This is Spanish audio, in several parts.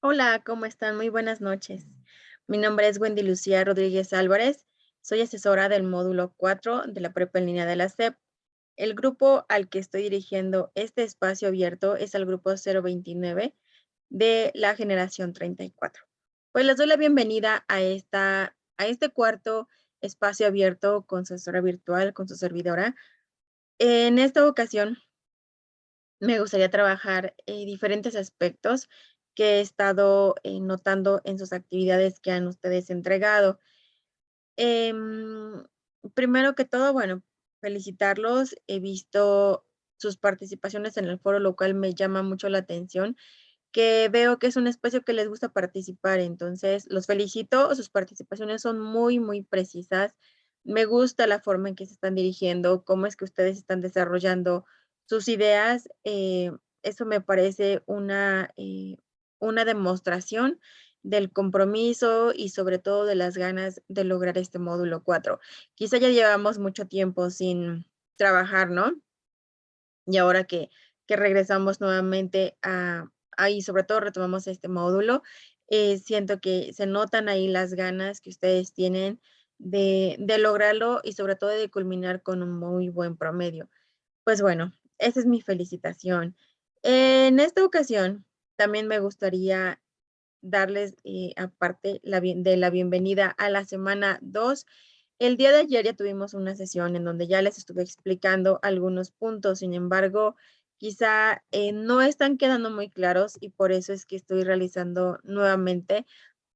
Hola, ¿cómo están? Muy buenas noches. Mi nombre es Wendy Lucía Rodríguez Álvarez. Soy asesora del módulo 4 de la prepa en línea de la SEP. El grupo al que estoy dirigiendo este espacio abierto es el grupo 029 de la generación 34. Pues les doy la bienvenida a este cuarto espacio abierto con su asesora virtual, con su servidora. En esta ocasión me gustaría trabajar diferentes aspectos que he estado notando en sus actividades que han ustedes entregado. Em, Primero que todo, bueno, felicitarlos. He visto sus participaciones en el foro, lo cual me llama mucho la atención, que veo que es un espacio que les gusta participar. Entonces, los felicito. Sus participaciones son muy, muy precisas. Me gusta la forma en que se están dirigiendo, cómo es que ustedes están desarrollando sus ideas. Eso me parece una demostración del compromiso y sobre todo de las ganas de lograr este módulo 4. Quizá ya llevamos mucho tiempo sin trabajar, ¿no? Y ahora que regresamos nuevamente ahí, sobre todo retomamos este módulo, siento que se notan ahí las ganas que ustedes tienen de lograrlo y sobre todo de culminar con un muy buen promedio. Pues bueno, esa es mi felicitación. En esta ocasión, también me gustaría darles, aparte de la bienvenida a la semana 2. El día de ayer ya tuvimos una sesión en donde ya les estuve explicando algunos puntos, sin embargo, quizá no están quedando muy claros y por eso es que estoy realizando nuevamente,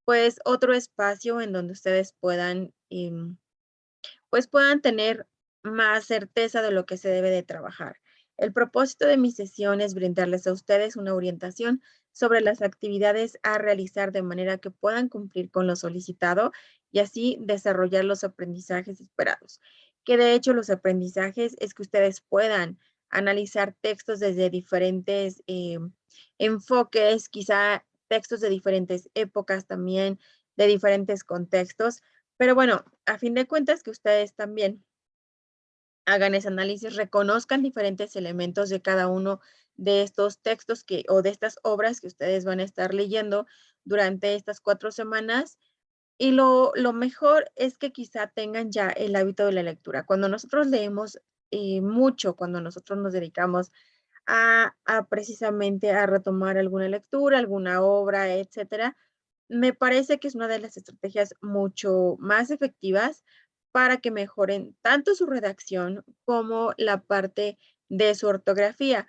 pues, otro espacio en donde ustedes puedan, pues puedan tener más certeza de lo que se debe de trabajar. El propósito de mi sesión es brindarles a ustedes una orientación sobre las actividades a realizar de manera que puedan cumplir con lo solicitado y así desarrollar los aprendizajes esperados. Que de hecho los aprendizajes es que ustedes puedan analizar textos desde diferentes enfoques, quizá textos de diferentes épocas también, de diferentes contextos, pero bueno, a fin de cuentas que ustedes también hagan ese análisis, reconozcan diferentes elementos de cada uno de estos textos o de estas obras que ustedes van a estar leyendo durante estas 4 semanas. Y lo mejor es que quizá tengan ya el hábito de la lectura. Cuando nosotros leemos mucho, cuando nosotros nos dedicamos a precisamente a retomar alguna lectura, alguna obra, etcétera, me parece que es una de las estrategias mucho más efectivas para que mejoren tanto su redacción como la parte de su ortografía.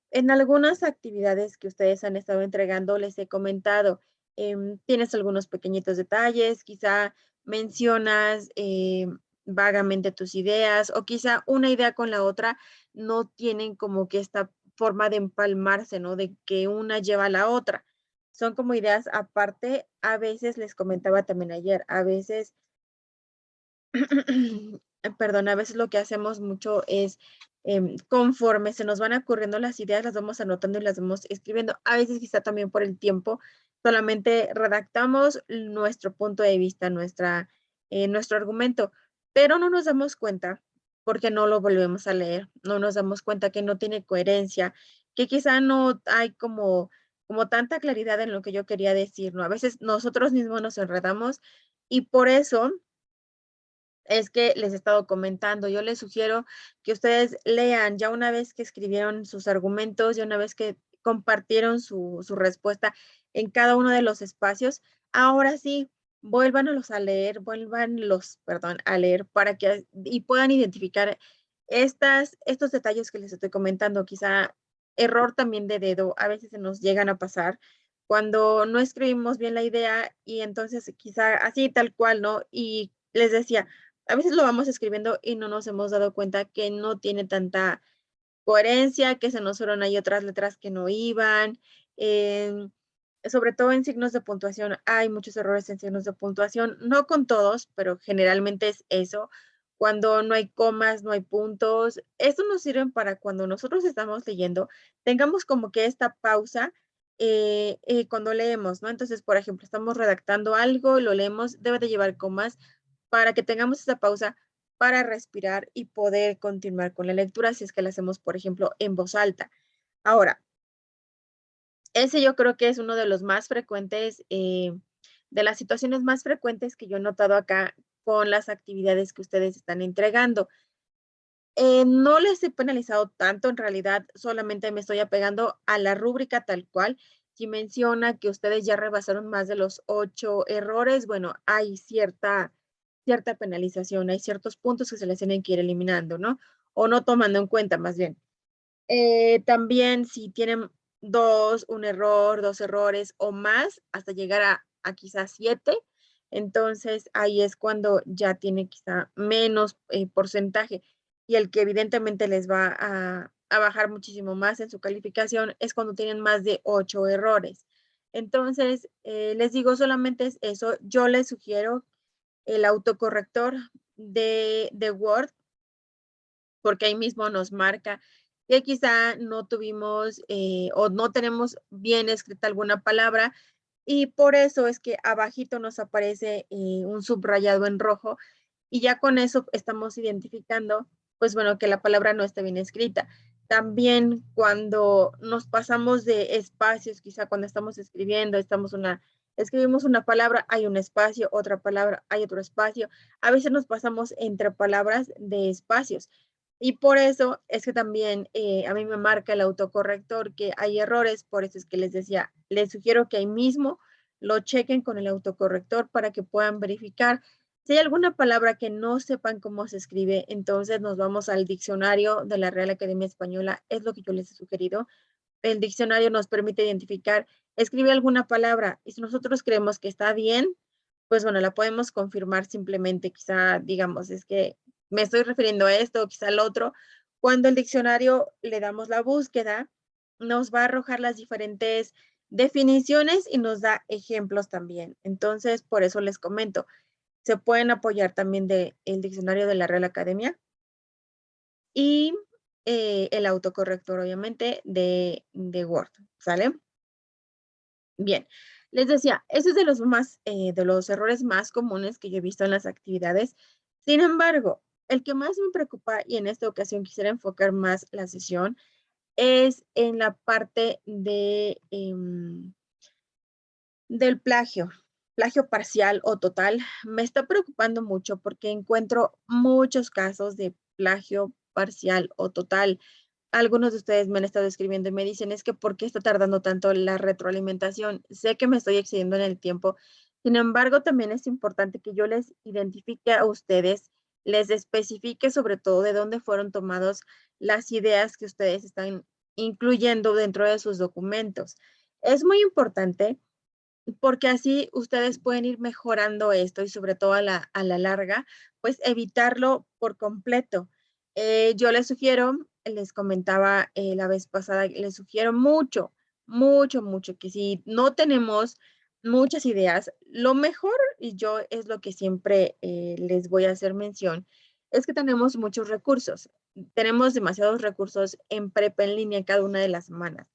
En algunas actividades que ustedes han estado entregando, les he comentado, tienes algunos pequeñitos detalles, quizá mencionas vagamente tus ideas o quizá una idea con la otra no tienen como que esta forma de empalmarse, ¿no? De que una lleva a la otra. Son como ideas aparte. A veces les comentaba también ayer, a veces, perdón, a veces lo que hacemos mucho es, conforme se nos van ocurriendo las ideas, las vamos anotando y las vamos escribiendo. A veces quizá también por el tiempo, solamente redactamos nuestro punto de vista, nuestro argumento, pero no nos damos cuenta porque no lo volvemos a leer, no nos damos cuenta que no tiene coherencia, que quizá no hay como tanta claridad en lo que yo quería decir, ¿no? A veces nosotros mismos nos enredamos y por eso es que les he estado comentando. Yo les sugiero que ustedes lean ya una vez que escribieron sus argumentos, ya una vez que compartieron su respuesta en cada uno de los espacios, ahora sí, vuélvanlos a leer, perdón, a leer para que y puedan identificar estos detalles que les estoy comentando, quizá error también de dedo, a veces se nos llegan a pasar cuando no escribimos bien la idea y entonces quizá así tal cual, ¿no? Y les decía, a veces lo vamos escribiendo y no nos hemos dado cuenta que no tiene tanta coherencia, que se nos fueron ahí otras letras que no iban. em, Sobre todo en signos de puntuación, hay muchos errores en signos de puntuación, no con todos, pero generalmente es eso. Cuando no hay comas, no hay puntos. Esto nos sirve para cuando nosotros estamos leyendo, tengamos como que esta pausa cuando leemos, ¿no? Entonces, por ejemplo, estamos redactando algo, lo leemos, debe de llevar comas para que tengamos esa pausa para respirar y poder continuar con la lectura si es que la hacemos, por ejemplo, en voz alta. Ahora, Ese yo creo que es uno de los más frecuentes, de las situaciones más frecuentes que yo he notado acá con las actividades que ustedes están entregando. No les he penalizado tanto, en realidad solamente me estoy apegando a la rúbrica tal cual. Si menciona que ustedes ya rebasaron más de los 8 errores, bueno, hay cierta penalización, hay ciertos puntos que se les tienen que ir eliminando, ¿no? O no tomando en cuenta, más bien. También si tienen 2, un error, 2 errores o más, hasta llegar a quizás 7, entonces ahí es cuando ya tiene quizá menos porcentaje. Y el que evidentemente les va a bajar muchísimo más en su calificación es cuando tienen más de 8 errores. Entonces, les digo, solamente es eso. Yo les sugiero el autocorrector de Word, porque ahí mismo nos marca que quizá no tuvimos o no tenemos bien escrita alguna palabra y por eso es que abajito nos aparece un subrayado en rojo y ya con eso estamos identificando, pues bueno, que la palabra no está bien escrita. También cuando nos pasamos de espacios, quizá cuando estamos escribiendo, escribimos una palabra, hay un espacio, otra palabra, hay otro espacio. A veces nos pasamos entre palabras de espacios. Y por eso es que también a mí me marca el autocorrector que hay errores, por eso es que les decía, les sugiero que ahí mismo lo chequen con el autocorrector para que puedan verificar. Si hay alguna palabra que no sepan cómo se escribe, entonces nos vamos al diccionario de la Real Academia Española, es lo que yo les he sugerido. El diccionario nos permite identificar, escribe alguna palabra y si nosotros creemos que está bien, pues bueno, la podemos confirmar simplemente, quizá digamos, es que me estoy refiriendo a esto, quizá al otro. Cuando el diccionario le damos la búsqueda, nos va a arrojar las diferentes definiciones y nos da ejemplos también. Entonces, por eso les comento, se pueden apoyar también del diccionario de la Real Academia y el autocorrector, obviamente, de Word, ¿sale? Bien, les decía, ese es de los de los errores más comunes que yo he visto en las actividades. Sin embargo, el que más me preocupa, y en esta ocasión quisiera enfocar más la sesión, es en la parte del plagio parcial o total. Me está preocupando mucho porque encuentro muchos casos de plagio parcial o total. Algunos de ustedes me han estado escribiendo y me dicen, es que ¿por qué está tardando tanto la retroalimentación? Sé que me estoy excediendo en el tiempo. Sin embargo, también es importante que yo les identifique a ustedes, les especifique sobre todo de dónde fueron tomadas las ideas que ustedes están incluyendo dentro de sus documentos. Es muy importante porque así ustedes pueden ir mejorando esto y sobre todo a la larga, pues evitarlo por completo. Yo les sugiero, les comentaba la vez pasada, les sugiero mucho, que si no tenemos muchas ideas, lo mejor, y yo es lo que siempre les voy a hacer mención, es que tenemos muchos recursos. Tenemos demasiados recursos en prepa en línea cada una de las semanas.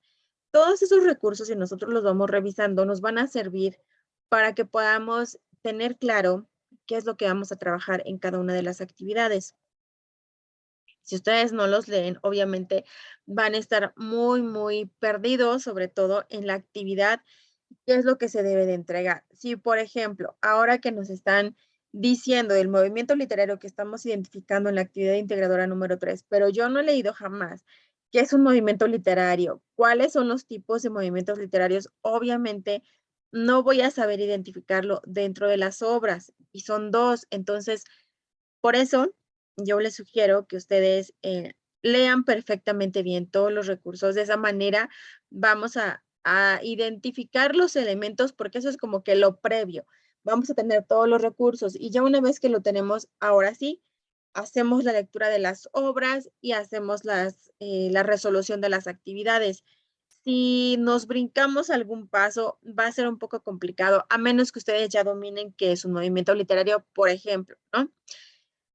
Todos esos recursos, si nosotros los vamos revisando, nos van a servir para que podamos tener claro qué es lo que vamos a trabajar en cada una de las actividades. Si ustedes no los leen, obviamente van a estar muy perdidos, sobre todo en la actividad, qué es lo que se debe de entregar. Si, por ejemplo, ahora que nos están diciendo del movimiento literario que estamos identificando en la actividad integradora número 3, pero yo no he leído jamás qué es un movimiento literario, cuáles son los tipos de movimientos literarios, obviamente no voy a saber identificarlo dentro de las obras y son dos, entonces por eso, yo les sugiero que ustedes lean perfectamente bien todos los recursos. De esa manera vamos a identificar los elementos porque eso es como que lo previo. Vamos a tener todos los recursos y ya una vez que lo tenemos, ahora sí, hacemos la lectura de las obras y hacemos la resolución de las actividades. Si nos brincamos algún paso, va a ser un poco complicado, a menos que ustedes ya dominen qué es un movimiento literario, por ejemplo, ¿no?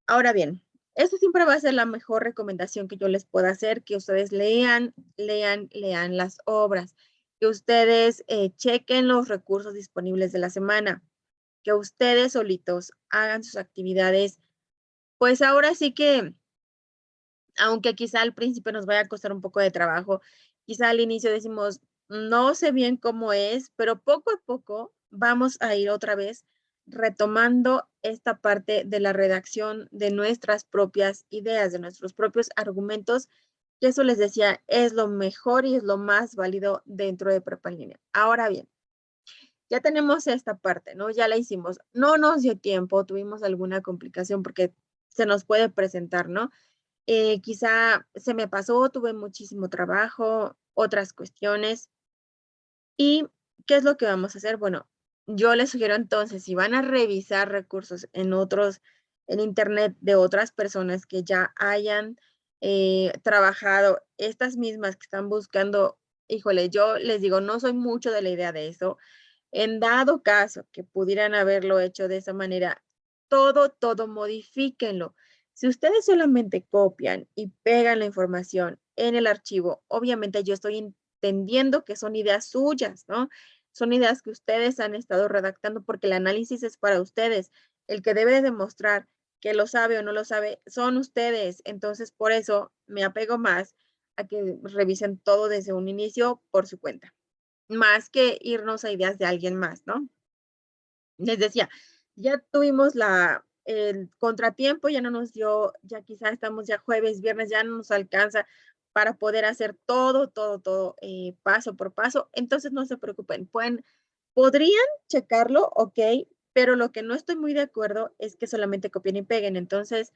Ahora bien, esta siempre va a ser la mejor recomendación que yo les pueda hacer, que ustedes lean las obras, que ustedes chequen los recursos disponibles de la semana, que ustedes solitos hagan sus actividades. Pues ahora sí que, aunque quizá al principio nos vaya a costar un poco de trabajo, quizá al inicio decimos, No sé bien cómo es, pero poco a poco vamos a ir otra vez retomando esta parte de la redacción de nuestras propias ideas, de nuestros propios argumentos, que eso les decía, es lo mejor y es lo más válido dentro de Prepa en Línea. Ahora bien, ya tenemos esta parte, ¿no? Ya la hicimos. No nos dio tiempo, tuvimos alguna complicación porque se nos puede presentar, ¿no? Quizá se me pasó, tuve muchísimo trabajo, otras cuestiones. ¿Y qué es lo que vamos a hacer? Bueno, yo les sugiero entonces, si van a revisar recursos en otros, en internet de otras personas que ya hayan trabajado, estas mismas que están buscando, híjole, yo les digo, no soy mucho de la idea de eso. En dado caso que pudieran haberlo hecho de esa manera, todo modifíquenlo. Si ustedes solamente copian y pegan la información en el archivo, obviamente yo estoy entendiendo que son ideas suyas, ¿no? Son ideas que ustedes han estado redactando porque el análisis es para ustedes. El que debe demostrar que lo sabe o no lo sabe son ustedes. Entonces, por eso me apego más a que revisen todo desde un inicio por su cuenta, más que irnos a ideas de alguien más, ¿no? Les decía, ya tuvimos el contratiempo, ya no nos dio, ya quizá estamos ya jueves, viernes, ya no nos alcanza para poder hacer todo, paso por paso. Entonces, no se preocupen, podrían checarlo, ok, pero lo que no estoy muy de acuerdo es que solamente copien y peguen. Entonces,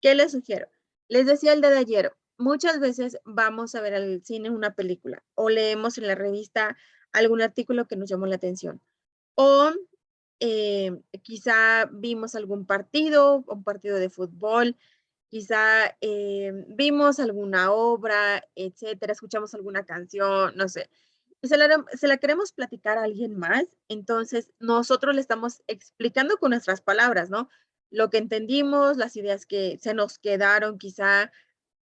¿qué les sugiero? Les decía el día de ayer, muchas veces vamos a ver al cine una película o leemos en la revista algún artículo que nos llamó la atención. O quizá vimos algún partido, un partido de fútbol, quizá vimos alguna obra, etcétera, escuchamos alguna canción, no sé. Se la queremos platicar a alguien más, entonces nosotros le estamos explicando con nuestras palabras, ¿no? Lo que entendimos, las ideas que se nos quedaron, quizá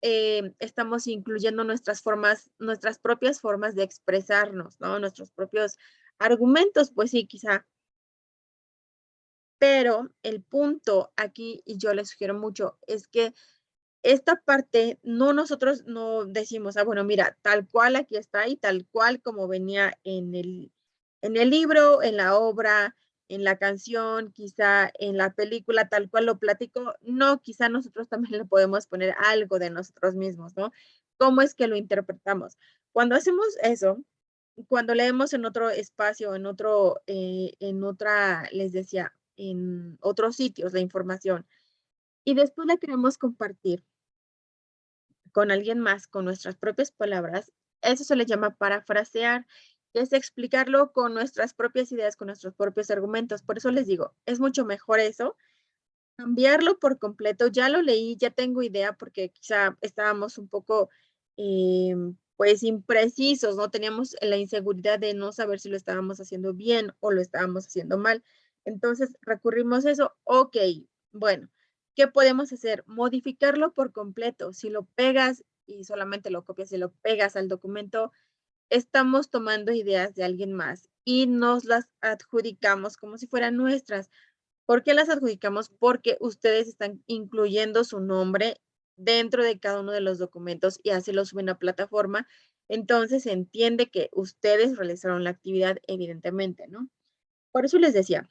estamos incluyendo nuestras formas, nuestras propias formas de expresarnos, ¿no? Nuestros propios argumentos, pues sí, quizá. Pero el punto aquí, y yo les sugiero mucho, es que esta parte nosotros no decimos, ah, bueno, mira, tal cual aquí está y tal cual como venía en el libro, en la obra, en la canción, quizá en la película, tal cual lo platico. No, quizá nosotros también le podemos poner algo de nosotros mismos, ¿no? ¿Cómo es que lo interpretamos? Cuando hacemos eso, cuando leemos en otro espacio, en otra, les decía, en otros sitios la información, y después la queremos compartir con alguien más, con nuestras propias palabras, eso se le llama parafrasear, que es explicarlo con nuestras propias ideas, con nuestros propios argumentos. Por eso les digo, es mucho mejor eso, cambiarlo por completo. Ya lo leí, ya tengo idea, porque quizá estábamos un poco, pues, imprecisos, ¿no? Teníamos la inseguridad de no saber si lo estábamos haciendo bien o lo estábamos haciendo mal. Entonces recurrimos a eso. Ok, bueno, ¿qué podemos hacer? Modificarlo por completo. Si lo pegas y solamente lo copias y lo pegas al documento, estamos tomando ideas de alguien más y nos las adjudicamos como si fueran nuestras. ¿Por qué las adjudicamos? Porque ustedes están incluyendo su nombre dentro de cada uno de los documentos y así lo suben a plataforma. Entonces se entiende que ustedes realizaron la actividad, evidentemente, ¿no? Por eso les decía,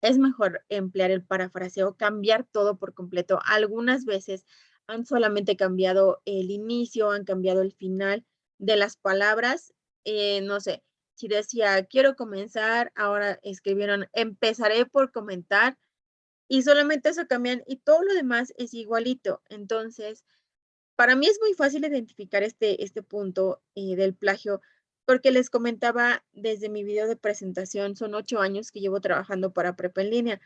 es mejor emplear el parafraseo, cambiar todo por completo. Algunas veces han solamente cambiado el inicio, han cambiado el final de las palabras. No sé, si decía quiero comenzar, ahora escribieron empezaré por comentar y solamente eso cambian y todo lo demás es igualito. Entonces, para mí es muy fácil identificar este punto del plagio, porque les comentaba desde mi video de presentación, son 8 años que llevo trabajando para Prepa en Línea.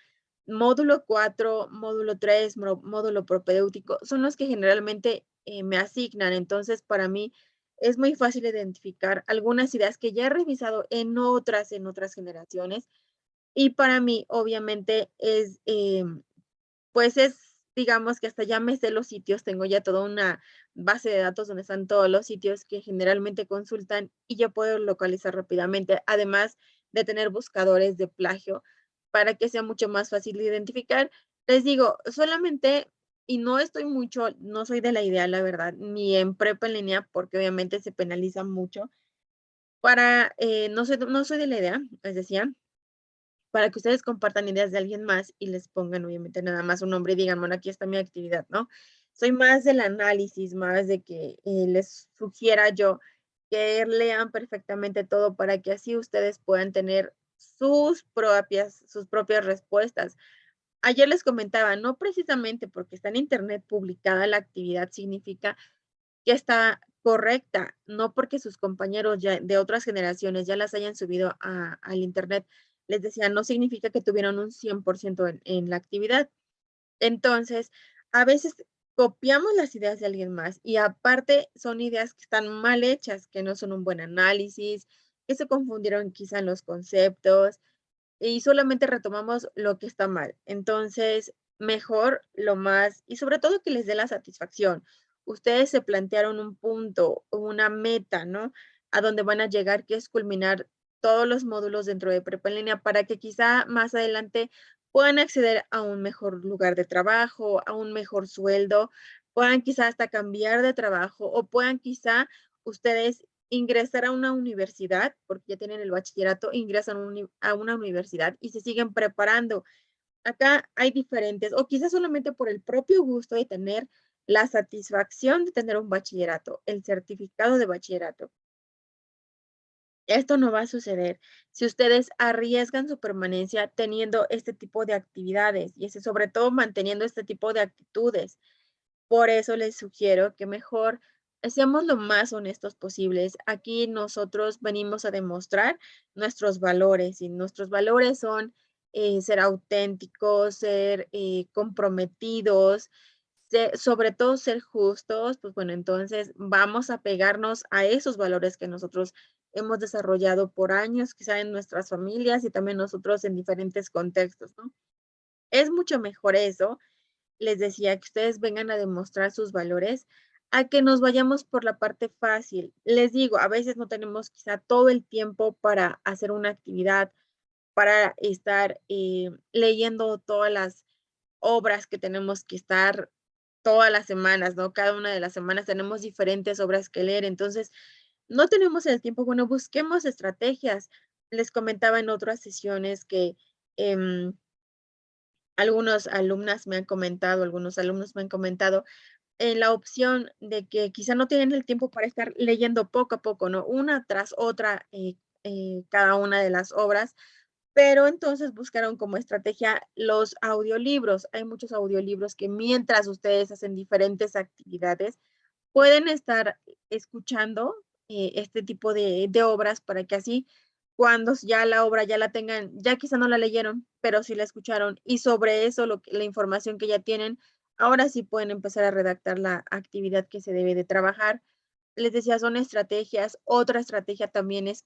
Módulo 4, módulo 3, módulo propedéutico, son los que generalmente me asignan. Entonces, para mí es muy fácil identificar algunas ideas que ya he revisado en otras generaciones. Y para mí, obviamente, pues digamos que hasta ya me sé los sitios, tengo ya toda una base de datos donde están todos los sitios que generalmente consultan y yo puedo localizar rápidamente, además de tener buscadores de plagio para que sea mucho más fácil de identificar. Les digo, solamente, y no estoy mucho, no soy de la idea, la verdad, ni en prepa en línea, porque obviamente se penaliza mucho. Para, no soy de la idea, les decía, para que ustedes compartan ideas de alguien más y les pongan, obviamente, nada más un nombre y digan, bueno, aquí está mi actividad, ¿no? Soy más del análisis, más de que les sugiera yo que lean perfectamente todo para que así ustedes puedan tener sus propias respuestas. Ayer les comentaba, no precisamente porque está en internet publicada la actividad significa que está correcta, no porque sus compañeros ya de otras generaciones ya las hayan subido al internet. Les decía, no significa que tuvieron un 100% en la actividad. Entonces, a veces copiamos las ideas de alguien más y aparte son ideas que están mal hechas, que no son un buen análisis, que se confundieron quizá en los conceptos y solamente retomamos lo que está mal. Entonces, mejor lo más, y sobre todo que les dé la satisfacción. Ustedes se plantearon un punto, una meta, ¿no? A donde van a llegar, que es culminar todos los módulos dentro de Prepa en Línea para que quizá más adelante puedan acceder a un mejor lugar de trabajo, a un mejor sueldo, puedan quizá hasta cambiar de trabajo o puedan quizá ustedes ingresar a una universidad, porque ya tienen el bachillerato, ingresan a una universidad y se siguen preparando. Acá hay diferentes, o quizás solamente por el propio gusto de tener la satisfacción de tener un bachillerato, el certificado de bachillerato. Esto no va a suceder si ustedes arriesgan su permanencia teniendo este tipo de actividades y sobre todo manteniendo este tipo de actitudes. Por eso les sugiero que mejor seamos lo más honestos posibles. Aquí nosotros venimos a demostrar nuestros valores y nuestros valores son ser auténticos, ser comprometidos, sobre todo ser justos. Pues bueno, entonces vamos a pegarnos a esos valores que nosotros hemos desarrollado por años, quizá en nuestras familias y también nosotros en diferentes contextos, ¿no? Es mucho mejor eso, les decía, que ustedes vengan a demostrar sus valores, a que nos vayamos por la parte fácil. Les digo, a veces no tenemos quizá todo el tiempo para hacer una actividad, para estar leyendo todas las obras que tenemos que estar todas las semanas, ¿no? Cada una de las semanas tenemos diferentes obras que leer, entonces no tenemos el tiempo. Bueno, busquemos estrategias. Les comentaba en otras sesiones que em, algunos alumnas me han comentado, algunos alumnos me han comentado la opción de que quizá no tienen el tiempo para estar leyendo poco a poco, ¿no? Una tras otra, cada una de las obras, pero entonces buscaron como estrategia los audiolibros. Hay muchos audiolibros que mientras ustedes hacen diferentes actividades, pueden estar escuchando este tipo de obras para que así cuando ya la obra ya la tengan, ya quizá no la leyeron, pero sí la escucharon y sobre eso la información que ya tienen, ahora sí pueden empezar a redactar la actividad que se debe de trabajar. Les decía, son estrategias. Otra estrategia también es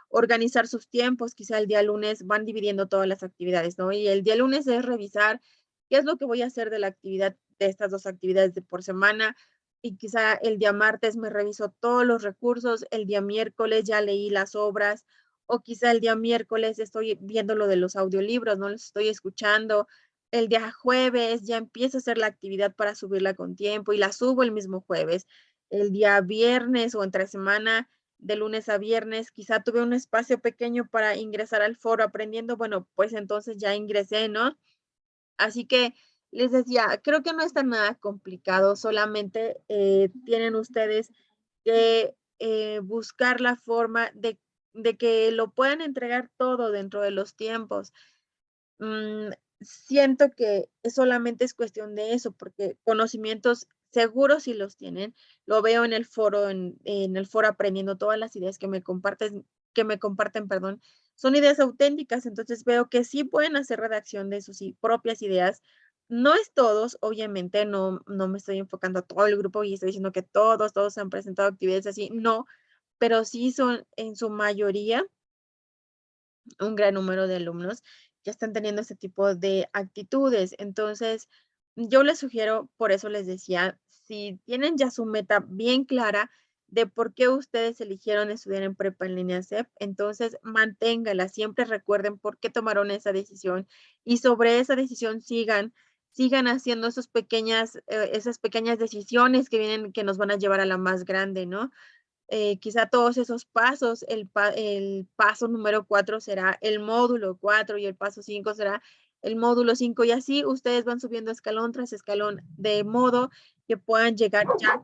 organizar sus tiempos. Quizá el día lunes van dividiendo todas las actividades, ¿no? Y el día lunes es revisar qué es lo que voy a hacer de la actividad, de estas dos actividades de por semana. Y quizá el día martes me reviso todos los recursos, el día miércoles ya leí las obras, o quizá el día miércoles estoy viendo lo de los audiolibros, no los estoy escuchando. El día jueves ya empiezo a hacer la actividad para subirla con tiempo y la subo el mismo jueves. El día viernes o entre semana, de lunes a viernes, quizá tuve un espacio pequeño para ingresar al foro aprendiendo, bueno, pues entonces ya ingresé, ¿no? Así que les decía, creo que no está nada complicado, solamente tienen ustedes que buscar la forma de que lo puedan entregar todo dentro de los tiempos. Mm, Siento que solamente es cuestión de eso, porque conocimientos seguros sí los tienen. Lo veo en el foro aprendiendo todas las ideas que me comparten, perdón, son ideas auténticas, entonces veo que sí pueden hacer redacción de sus propias ideas. No es todos, obviamente, no me estoy enfocando a todo el grupo y estoy diciendo que todos han presentado actividades así, no, pero sí son en su mayoría un gran número de alumnos que están teniendo este tipo de actitudes. Entonces, yo les sugiero, por eso les decía, si tienen ya su meta bien clara de por qué ustedes eligieron estudiar en prepa en línea CEP, entonces manténgala, siempre recuerden por qué tomaron esa decisión y sobre esa decisión sigan haciendo esas pequeñas decisiones que vienen, que nos van a llevar a la más grande, ¿no? quizá todos esos pasos, el paso número 4 será el módulo 4 y el paso 5 será el módulo 5 y así ustedes van subiendo escalón tras escalón de modo que puedan llegar ya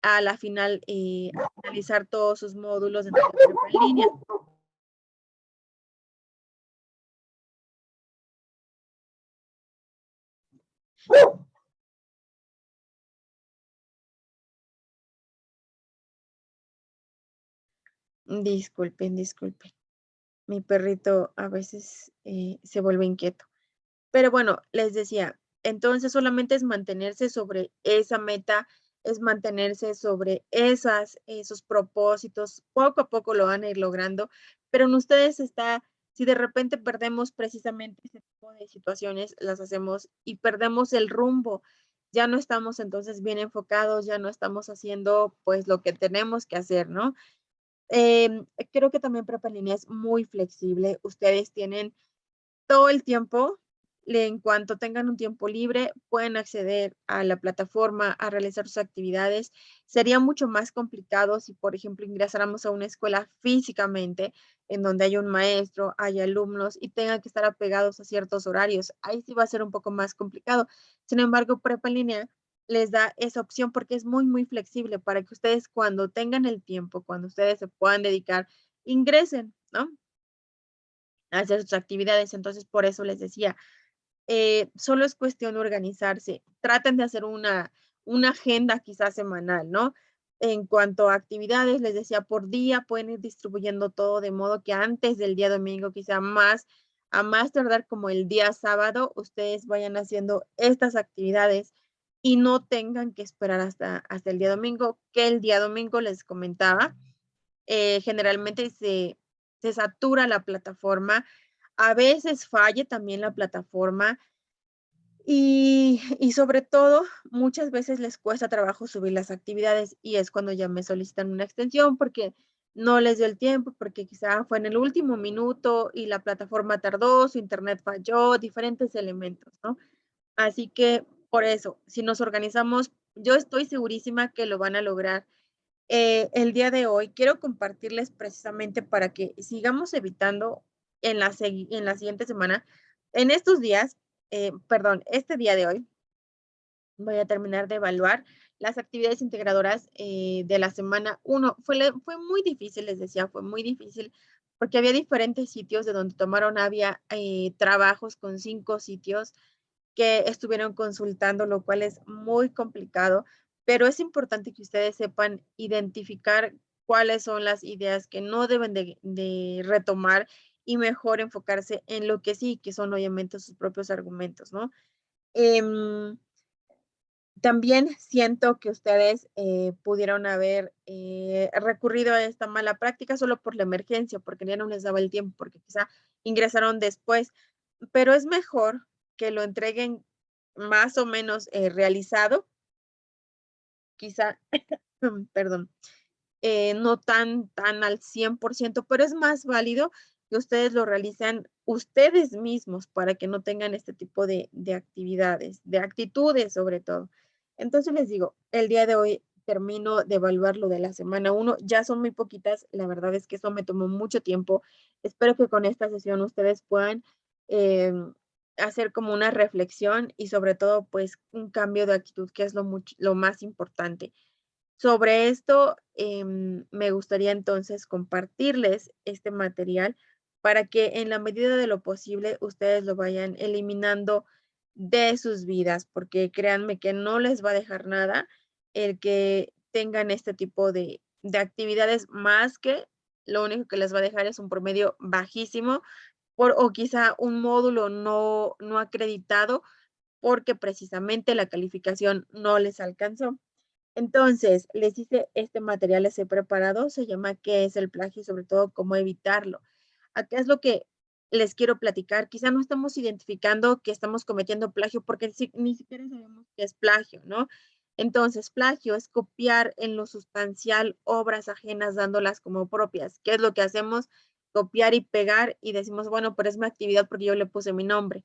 a la final, a finalizar todos sus módulos dentro de la prepa en línea. Disculpen, disculpen. Mi perrito a veces se vuelve inquieto. Pero bueno, les decía, entonces solamente es mantenerse sobre esa meta, es mantenerse sobre esos propósitos. Poco a poco lo van a ir logrando, pero en ustedes está, si de repente perdemos precisamente ese tipo de situaciones, las hacemos y perdemos el rumbo. Ya no estamos entonces bien enfocados, ya no estamos haciendo pues lo que tenemos que hacer, ¿no? Creo que también Prepa en Línea es muy flexible. Ustedes tienen todo el tiempo, en cuanto tengan un tiempo libre, pueden acceder a la plataforma a realizar sus actividades. Sería mucho más complicado si, por ejemplo, ingresáramos a una escuela físicamente, en donde hay un maestro, hay alumnos y tengan que estar apegados a ciertos horarios. Ahí sí va a ser un poco más complicado. Sin embargo, Prepa en Línea les da esa opción porque es muy, muy flexible para que ustedes cuando tengan el tiempo, cuando ustedes se puedan dedicar, ingresen, ¿no? A hacer sus actividades. Entonces, por eso les decía, solo es cuestión de organizarse. Traten de hacer una agenda quizás semanal, ¿no? En cuanto a actividades, les decía, por día pueden ir distribuyendo todo de modo que antes del día domingo, quizá más, a más tardar como el día sábado, ustedes vayan haciendo estas actividades y no tengan que esperar hasta el día domingo, que el día domingo les comentaba, generalmente se satura la plataforma, a veces falle también la plataforma y sobre todo muchas veces les cuesta trabajo subir las actividades y es cuando ya me solicitan una extensión porque no les dio el tiempo, porque quizá fue en el último minuto y la plataforma tardó, su internet falló, diferentes elementos, ¿no? Así que por eso, si nos organizamos, yo estoy segurísima que lo van a lograr. El día de hoy quiero compartirles precisamente para que sigamos evitando en la siguiente semana, en estos días, perdón, este día de hoy, voy a terminar de evaluar las actividades integradoras de la semana 1. Fue muy difícil, les decía, fue muy difícil porque había diferentes sitios de donde tomaron, había trabajos con 5 sitios que estuvieron consultando, lo cual es muy complicado, pero es importante que ustedes sepan identificar cuáles son las ideas que no deben de retomar y mejor enfocarse en lo que sí, que son obviamente sus propios argumentos, ¿no? Em, también siento que ustedes pudieron haber recurrido a esta mala práctica solo por la emergencia, porque ya no les daba el tiempo, porque quizá ingresaron después, pero es mejor que lo entreguen más o menos realizado, quizá, perdón, no tan al 100%, pero es más válido que ustedes lo realicen ustedes mismos para que no tengan este tipo de actividades, de actitudes sobre todo. Entonces les digo, el día de hoy termino de evaluar lo de la semana 1, ya son muy poquitas, la verdad es que eso me tomó mucho tiempo. Espero que con esta sesión ustedes puedan hacer como una reflexión y sobre todo pues un cambio de actitud, que es lo más importante. Sobre esto, me gustaría entonces compartirles este material para que en la medida de lo posible ustedes lo vayan eliminando de sus vidas, porque créanme que no les va a dejar nada el que tengan este tipo de actividades, más que lo único que les va a dejar es un promedio bajísimo o quizá un módulo no acreditado porque precisamente la calificación no les alcanzó. Entonces, les hice este material, les he preparado, se llama ¿Qué es el plagio? Y sobre todo, cómo evitarlo. Acá es lo que les quiero platicar. Quizá no estamos identificando que estamos cometiendo plagio porque ni siquiera sabemos qué es plagio, ¿no? Entonces, plagio es copiar en lo sustancial obras ajenas dándolas como propias. ¿Qué es lo que hacemos? Copiar y pegar y decimos, bueno, pero es mi actividad porque yo le puse mi nombre.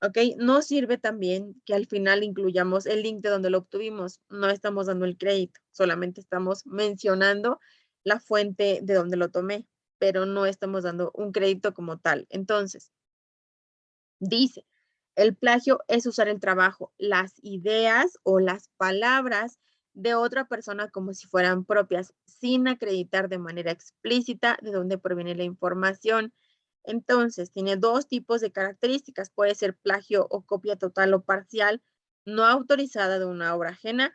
¿Ok? No sirve también que al final incluyamos el link de donde lo obtuvimos. No estamos dando el crédito, solamente estamos mencionando la fuente de donde lo tomé, pero no estamos dando un crédito como tal. Entonces, dice, el plagio es usar el trabajo, las ideas o las palabras de otra persona como si fueran propias, sin acreditar de manera explícita de dónde proviene la información. Entonces, tiene dos tipos de características. Puede ser plagio o copia total o parcial, no autorizada de una obra ajena,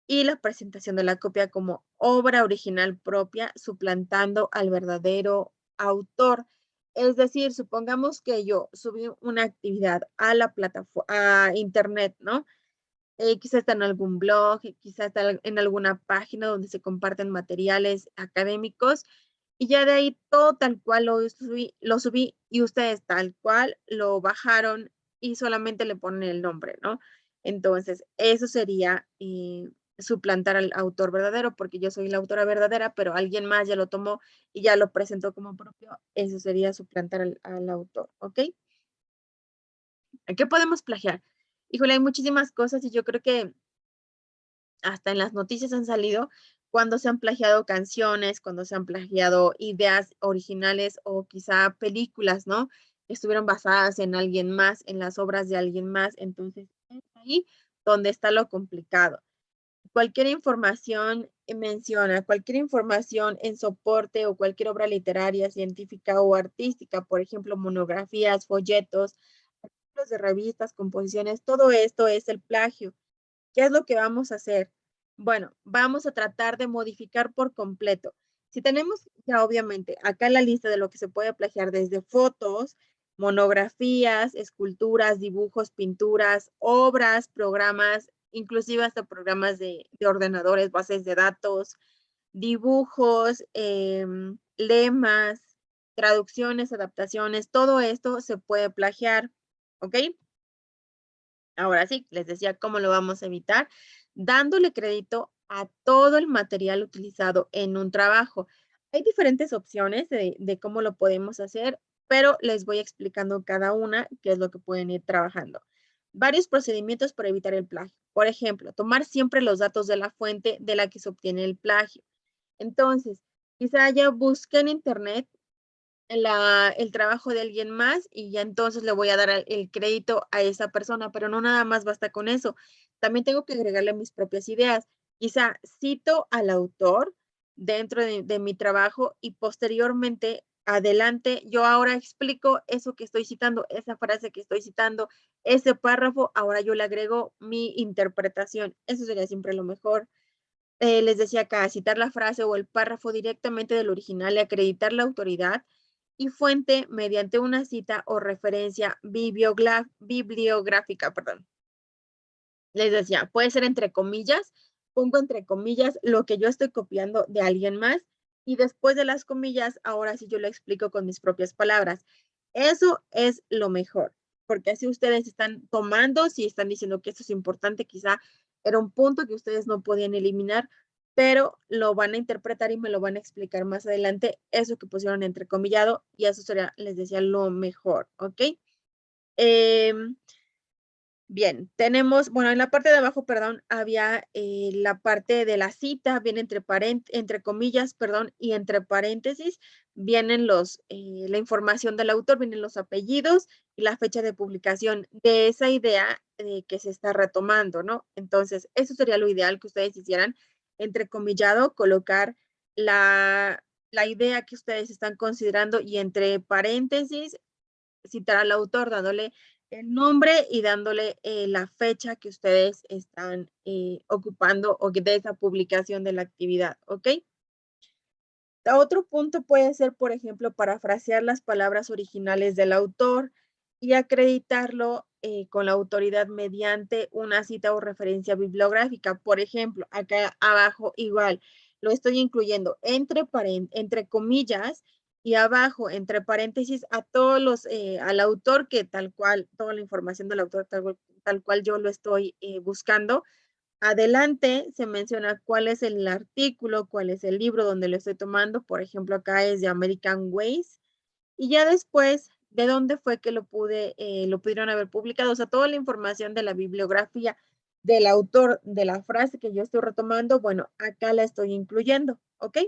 y la presentación de la copia como obra original propia, suplantando al verdadero autor. Es decir, supongamos que yo subí una actividad a la plataforma, a internet, ¿no? Quizás está en algún blog, quizás está en alguna página donde se comparten materiales académicos y ya de ahí todo tal cual lo subí y ustedes tal cual lo bajaron y solamente le ponen el nombre, ¿no? Entonces, eso sería suplantar al autor verdadero, porque yo soy la autora verdadera, pero alguien más ya lo tomó y ya lo presentó como propio. Eso sería suplantar al autor, ¿ok? ¿A qué podemos plagiar? Híjole, hay muchísimas cosas y yo creo que hasta en las noticias han salido cuando se han plagiado canciones, cuando se han plagiado ideas originales o quizá películas, ¿no? Que estuvieron basadas en alguien más, en las obras de alguien más. Entonces, es ahí donde está lo complicado. Cualquier información menciona, cualquier información en soporte o cualquier obra literaria, científica o artística, por ejemplo, monografías, folletos, artículos de revistas, composiciones, todo esto es el plagio. ¿Qué es lo que vamos a hacer? Bueno, vamos a tratar de modificar por completo. Si tenemos ya obviamente acá la lista de lo que se puede plagiar desde fotos, monografías, esculturas, dibujos, pinturas, obras, programas, inclusive hasta programas de ordenadores, bases de datos, dibujos, lemas, traducciones, adaptaciones, todo esto se puede plagiar, ¿ok? Ahora sí, les decía cómo lo vamos a evitar, dándole crédito a todo el material utilizado en un trabajo. Hay diferentes opciones de cómo lo podemos hacer, pero les voy explicando cada una qué es lo que pueden ir trabajando. Varios procedimientos para evitar el plagio. Por ejemplo, tomar siempre los datos de la fuente de la que se obtiene el plagio. Entonces, quizá ya busque en internet el trabajo de alguien más y ya entonces le voy a dar el crédito a esa persona, pero no nada más basta con eso. También tengo que agregarle mis propias ideas. Quizá cito al autor dentro de mi trabajo y posteriormente, adelante, yo ahora explico eso que estoy citando, esa frase que estoy citando, ese párrafo, ahora yo le agrego mi interpretación. Eso sería siempre lo mejor. Les decía acá, citar la frase o el párrafo directamente del original y acreditar la autoridad y fuente mediante una cita o referencia bibliográfica, perdón. Les decía, puede ser entre comillas, pongo entre comillas lo que yo estoy copiando de alguien más y después de las comillas, ahora sí yo lo explico con mis propias palabras. Eso es lo mejor, porque así ustedes están tomando, si están diciendo que esto es importante, quizá era un punto que ustedes no podían eliminar, pero lo van a interpretar y me lo van a explicar más adelante, eso que pusieron entrecomillado, y eso sería, les decía, lo mejor, ¿ok? Em, Bien, tenemos, bueno, en la parte de abajo, perdón, había la parte de la cita, viene entre comillas, perdón, y entre paréntesis vienen la información del autor, vienen los apellidos y la fecha de publicación de esa idea que se está retomando, ¿no? Entonces, eso sería lo ideal que ustedes hicieran, entrecomillado, colocar la idea que ustedes están considerando y entre paréntesis citar al autor dándole el nombre y dándole la fecha que ustedes están ocupando o de esa publicación de la actividad, ¿ok? Otro punto puede ser, por ejemplo, parafrasear las palabras originales del autor y acreditarlo con la autoridad mediante una cita o referencia bibliográfica. Por ejemplo, acá abajo igual lo estoy incluyendo entre comillas y abajo entre paréntesis a todos al autor que tal cual, toda la información del autor tal cual yo lo estoy buscando. Adelante se menciona cuál es el artículo, cuál es el libro donde lo estoy tomando. Por ejemplo, acá es de American Ways. Y ya después, de dónde fue que lo pudieron haber publicado. O sea, toda la información de la bibliografía del autor de la frase que yo estoy retomando, bueno, acá la estoy incluyendo, ¿ok?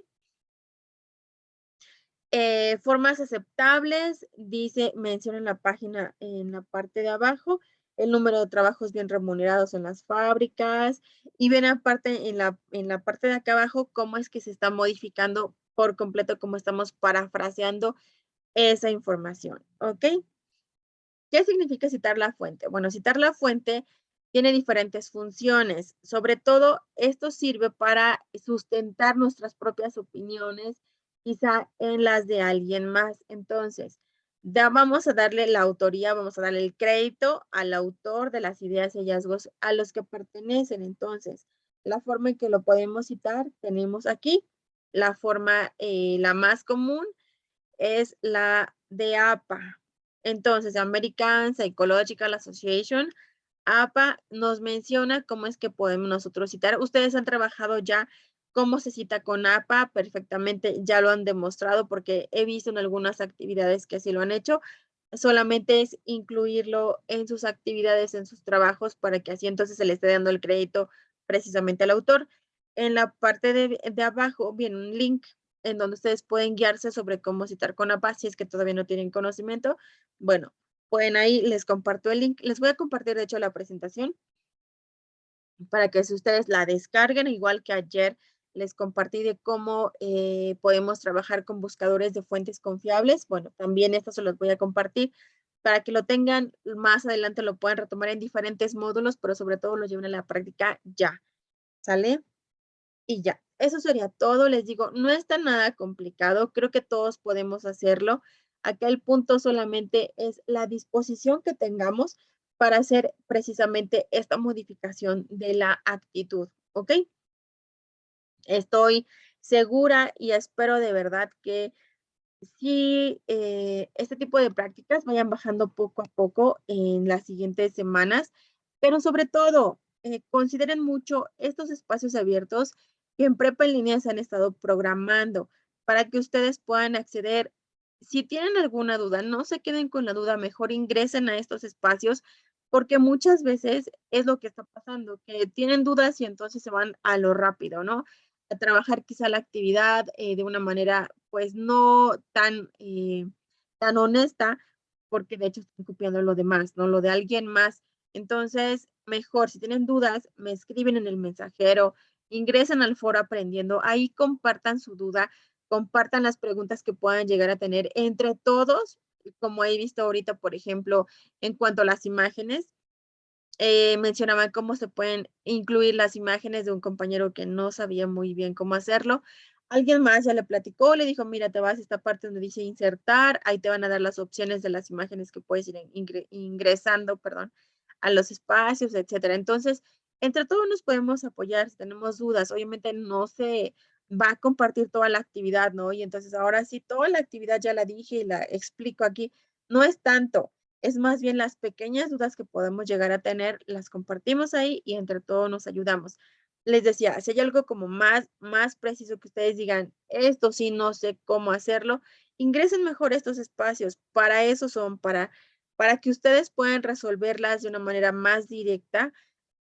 Formas aceptables, dice, menciona en la página, en la parte de abajo, el número de trabajos bien remunerados en las fábricas y bien aparte en la parte de acá abajo, cómo es que se está modificando por completo, cómo estamos parafraseando esa información, ¿ok? ¿Qué significa citar la fuente? Bueno, citar la fuente tiene diferentes funciones. Sobre todo, esto sirve para sustentar nuestras propias opiniones, quizá en las de alguien más. Entonces, vamos a darle la autoría, vamos a darle el crédito al autor de las ideas y hallazgos a los que pertenecen. Entonces, la forma en que lo podemos citar, tenemos aquí la forma, la más común es la de APA. Entonces, American Psychological Association, APA nos menciona cómo es que podemos nosotros citar. Ustedes han trabajado ya cómo se cita con APA perfectamente, ya lo han demostrado porque he visto en algunas actividades que así lo han hecho. Solamente es incluirlo en sus actividades, en sus trabajos, para que así entonces se le esté dando el crédito precisamente al autor. En la parte de abajo viene un link en donde ustedes pueden guiarse sobre cómo citar con APA si es que todavía no tienen conocimiento. Bueno, pueden ahí, les comparto el link. Les voy a compartir, de hecho, la presentación para que si ustedes la descarguen, igual que ayer les compartí de cómo podemos trabajar con buscadores de fuentes confiables. Bueno, también esto se los voy a compartir para que lo tengan más adelante, lo puedan retomar en diferentes módulos, pero sobre todo lo lleven a la práctica ya. ¿Sale? Y ya, eso sería todo. Les digo, no está nada complicado. Creo que todos podemos hacerlo. Acá el punto solamente es la disposición que tengamos para hacer precisamente esta modificación de la actitud. ¿Ok? Estoy segura y espero de verdad que sí, este tipo de prácticas vayan bajando poco a poco en las siguientes semanas, pero sobre todo, consideren mucho estos espacios abiertos que en Prepa en línea se han estado programando para que ustedes puedan acceder. Si tienen alguna duda, no se queden con la duda, mejor ingresen a estos espacios porque muchas veces es lo que está pasando, que tienen dudas y entonces se van a lo rápido, ¿no? A trabajar quizá la actividad de una manera pues no tan, tan honesta, porque de hecho están copiando lo demás, ¿no? Lo de alguien más. Entonces, mejor, si tienen dudas, me escriben en el mensajero, ingresen al foro aprendiendo, ahí compartan su duda, compartan las preguntas que puedan llegar a tener entre todos, como he visto ahorita, por ejemplo, en cuanto a las imágenes, mencionaban cómo se pueden incluir las imágenes de un compañero que no sabía muy bien cómo hacerlo. Alguien más ya le platicó, le dijo, mira, te vas a esta parte donde dice insertar, ahí te van a dar las opciones de las imágenes que puedes ir ingresando, perdón, a los espacios, etcétera. Entonces, entre todos nos podemos apoyar si tenemos dudas. Obviamente no se va a compartir toda la actividad, ¿no? Y entonces ahora sí, toda la actividad ya la dije y la explico aquí. No es tanto, es más bien las pequeñas dudas que podemos llegar a tener, las compartimos ahí y entre todos nos ayudamos. Les decía, si hay algo como más preciso que ustedes digan, esto sí no sé cómo hacerlo, ingresen mejor a estos espacios. Para eso son, para que ustedes puedan resolverlas de una manera más directa.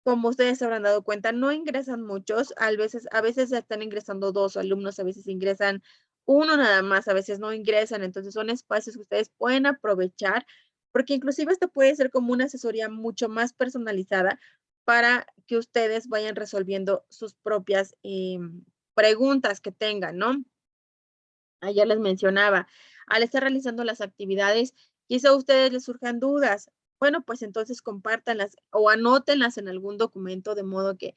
Como ustedes se habrán dado cuenta, no ingresan muchos, a veces están ingresando dos alumnos, a veces ingresan uno nada más, a veces no ingresan, entonces son espacios que ustedes pueden aprovechar, porque inclusive esto puede ser como una asesoría mucho más personalizada para que ustedes vayan resolviendo sus propias preguntas que tengan, ¿no? Ayer les mencionaba, al estar realizando las actividades, quizá a ustedes les surjan dudas. Bueno, pues entonces compártanlas o anótenlas en algún documento de modo que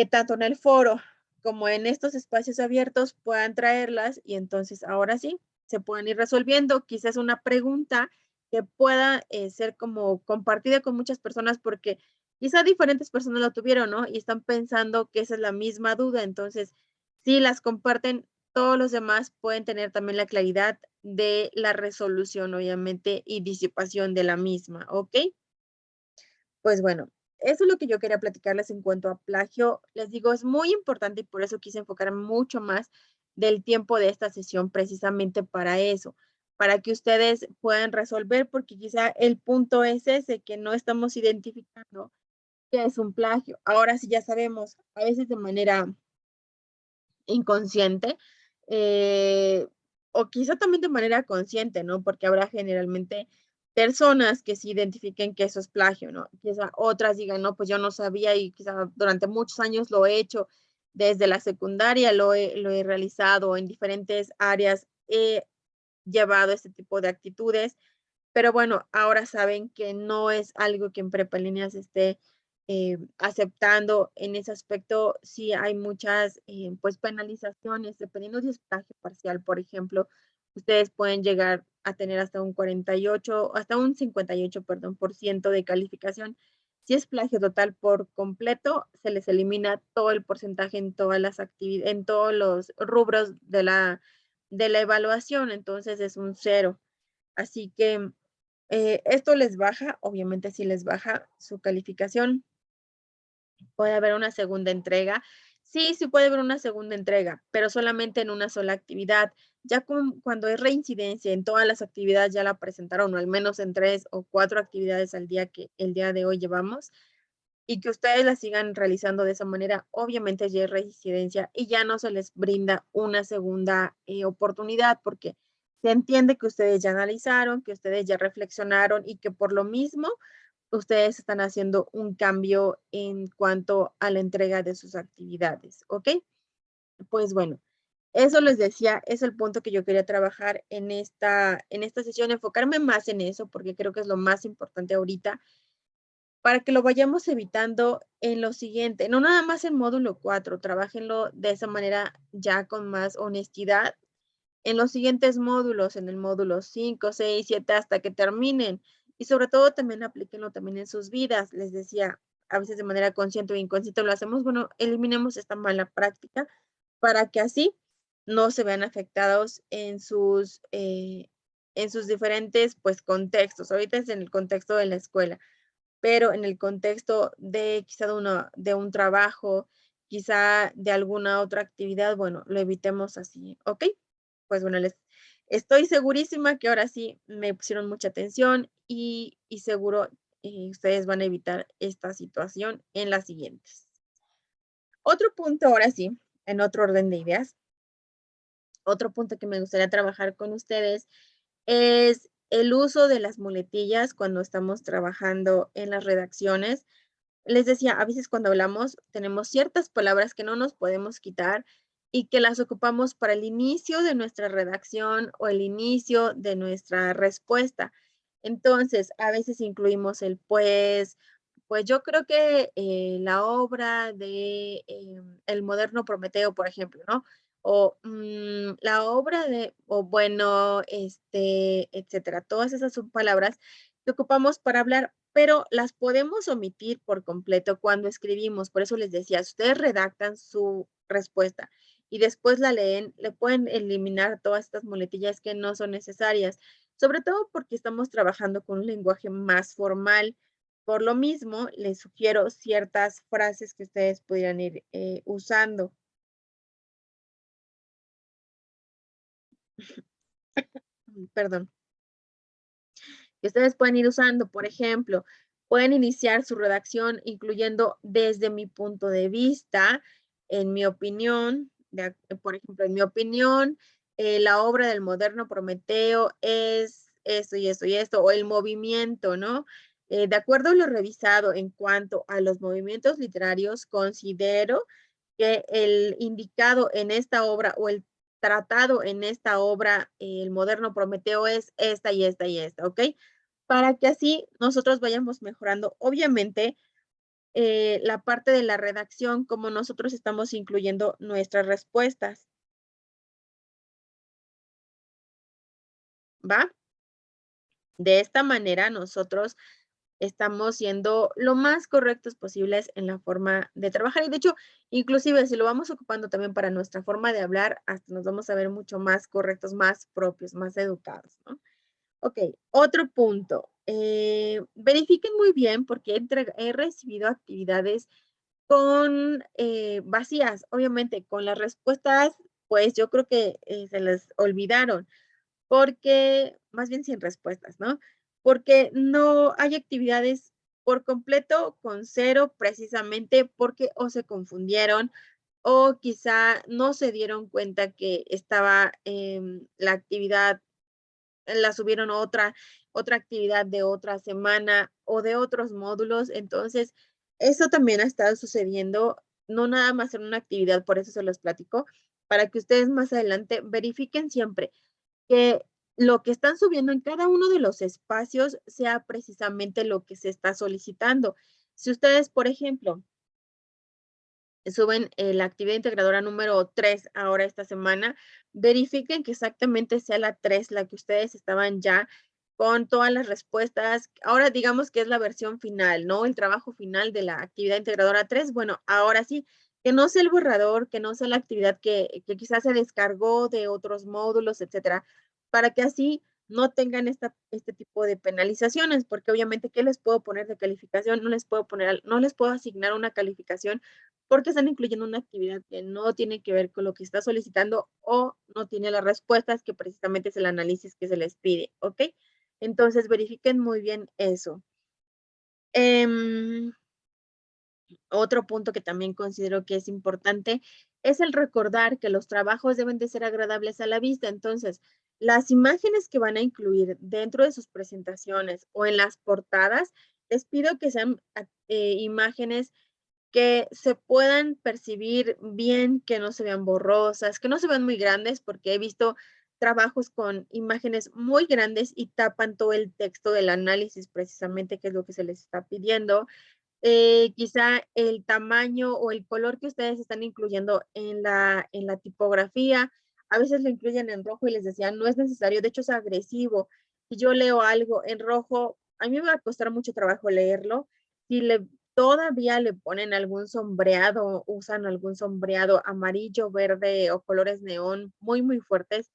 tanto en el foro como en estos espacios abiertos puedan traerlas y entonces ahora sí se puedan ir resolviendo. Quizás una pregunta que pueda ser como compartida con muchas personas porque quizá diferentes personas lo tuvieron, ¿no? Y están pensando que esa es la misma duda. Entonces, si las comparten, todos los demás pueden tener también la claridad de la resolución, obviamente, y disipación de la misma, ¿ok? Pues bueno, eso es lo que yo quería platicarles en cuanto a plagio. Les digo, es muy importante y por eso quise enfocar mucho más del tiempo de esta sesión precisamente para eso, para que ustedes puedan resolver, porque quizá el punto es ese, que no estamos identificando qué es un plagio. Ahora sí ya sabemos, a veces de manera inconsciente, eh, o quizá también de manera consciente, ¿no? Porque habrá generalmente personas que sí identifiquen que eso es plagio, ¿no? Quizá otras digan, no, pues yo no sabía y quizá durante muchos años lo he hecho, desde la secundaria lo he realizado en diferentes áreas, he llevado este tipo de actitudes, pero bueno, ahora saben que no es algo que en Prepa en Línea se esté aceptando. En ese aspecto, sí hay muchas pues penalizaciones, dependiendo si es plagio parcial, por ejemplo, ustedes pueden llegar a tener hasta un 48, hasta un 58, perdón, por ciento de calificación. Si es plagio total por completo, se les elimina todo el porcentaje en todas las actividades, en todos los rubros de la evaluación, entonces es un cero. Así que esto les baja, obviamente si les baja su calificación, puede haber una segunda entrega. Sí, sí puede haber una segunda entrega, pero solamente en una sola actividad. Ya cuando es reincidencia en todas las actividades ya la presentaron, o al menos en 3 o 4 actividades al día que el día de hoy llevamos, y que ustedes la sigan realizando de esa manera, obviamente ya es reincidencia y ya no se les brinda una segunda oportunidad porque se entiende que ustedes ya analizaron, que ustedes ya reflexionaron y que por lo mismo ustedes están haciendo un cambio en cuanto a la entrega de sus actividades, ¿ok? Pues bueno, eso les decía, es el punto que yo quería trabajar en esta sesión, enfocarme más en eso porque creo que es lo más importante ahorita para que lo vayamos evitando en lo siguiente, no nada más en módulo 4, trabajenlo de esa manera ya con más honestidad en los siguientes módulos, en el módulo 5, 6, 7, hasta que terminen. Y sobre todo también aplíquenlo también en sus vidas. Les decía, a veces de manera consciente o inconsciente lo hacemos, bueno, eliminemos esta mala práctica para que así no se vean afectados en sus diferentes pues contextos. Ahorita es en el contexto de la escuela, pero en el contexto de quizá de un trabajo, quizá de alguna otra actividad, bueno, lo evitemos así, ¿ok? Pues bueno, les estoy segurísima que ahora sí me pusieron mucha atención y seguro ustedes van a evitar esta situación en las siguientes. Otro punto, ahora sí, en otro orden de ideas, otro punto que me gustaría trabajar con ustedes es el uso de las muletillas cuando estamos trabajando en las redacciones. Les decía, a veces cuando hablamos tenemos ciertas palabras que no nos podemos quitar y que las ocupamos para el inicio de nuestra redacción o el inicio de nuestra respuesta. Entonces, a veces incluimos el pues yo creo que la obra de El moderno Prometeo, por ejemplo, ¿no? O la obra de, o bueno, etcétera. Todas esas son palabras que ocupamos para hablar, pero las podemos omitir por completo cuando escribimos. Por eso les decía, si ustedes redactan su respuesta y después la leen, le pueden eliminar todas estas muletillas que no son necesarias, sobre todo porque estamos trabajando con un lenguaje más formal. Por lo mismo, les sugiero ciertas frases que ustedes pudieran ir usando. Perdón. Que ustedes pueden ir usando. Por ejemplo, pueden iniciar su redacción incluyendo desde mi punto de vista, en mi opinión, por ejemplo, en mi opinión, la obra del moderno Prometeo es esto y esto y esto, o el movimiento, ¿no? De acuerdo a lo revisado en cuanto a los movimientos literarios, considero que el indicado en esta obra o el tratado en esta obra, el moderno Prometeo es esta y esta y esta, ¿ok? Para que así nosotros vayamos mejorando, obviamente, la parte de la redacción, como nosotros estamos incluyendo nuestras respuestas, ¿va? De esta manera nosotros estamos siendo lo más correctos posibles en la forma de trabajar. Y de hecho, inclusive si lo vamos ocupando también para nuestra forma de hablar, hasta nos vamos a ver mucho más correctos, más propios, más educados, ¿no? Ok, otro punto. Verifiquen muy bien porque he recibido actividades con vacías, obviamente con las respuestas, pues yo creo que se les olvidaron porque, más bien sin respuestas, ¿no? Porque no hay actividades por completo con cero, precisamente porque o se confundieron o quizá no se dieron cuenta que estaba la actividad, la subieron otra actividad de otra semana o de otros módulos. Entonces, eso también ha estado sucediendo, no nada más en una actividad, por eso se los platico, para que ustedes más adelante verifiquen siempre que lo que están subiendo en cada uno de los espacios sea precisamente lo que se está solicitando. Si ustedes, por ejemplo, suben la actividad integradora número 3 ahora esta semana, verifiquen que exactamente sea la 3 la que ustedes estaban ya con todas las respuestas. Ahora digamos que es la versión final, ¿no? El trabajo final de la actividad integradora 3. Bueno, ahora sí, que no sea el borrador, que no sea la actividad que quizás se descargó de otros módulos, etcétera, para que así no tengan este tipo de penalizaciones, porque obviamente, ¿qué les puedo poner de calificación? No les puedo poner, no les puedo asignar una calificación porque están incluyendo una actividad que no tiene que ver con lo que está solicitando o no tiene las respuestas que precisamente es el análisis que se les pide, ¿ok? Entonces, verifiquen muy bien eso. Em, Otro punto que también considero que es importante es el recordar que los trabajos deben de ser agradables a la vista. Entonces, las imágenes que van a incluir dentro de sus presentaciones o en las portadas, les pido que sean imágenes que se puedan percibir bien, que no se vean borrosas, que no se vean muy grandes, porque he visto trabajos con imágenes muy grandes y tapan todo el texto del análisis, precisamente, que es lo que se les está pidiendo. Quizá el tamaño o el color que ustedes están incluyendo en la tipografía, a veces lo incluyen en rojo y les decía, no es necesario, de hecho es agresivo. Si yo leo algo en rojo, a mí me va a costar mucho trabajo leerlo. Si le todavía le ponen algún sombreado, usan algún sombreado amarillo, verde o colores neón muy, muy fuertes,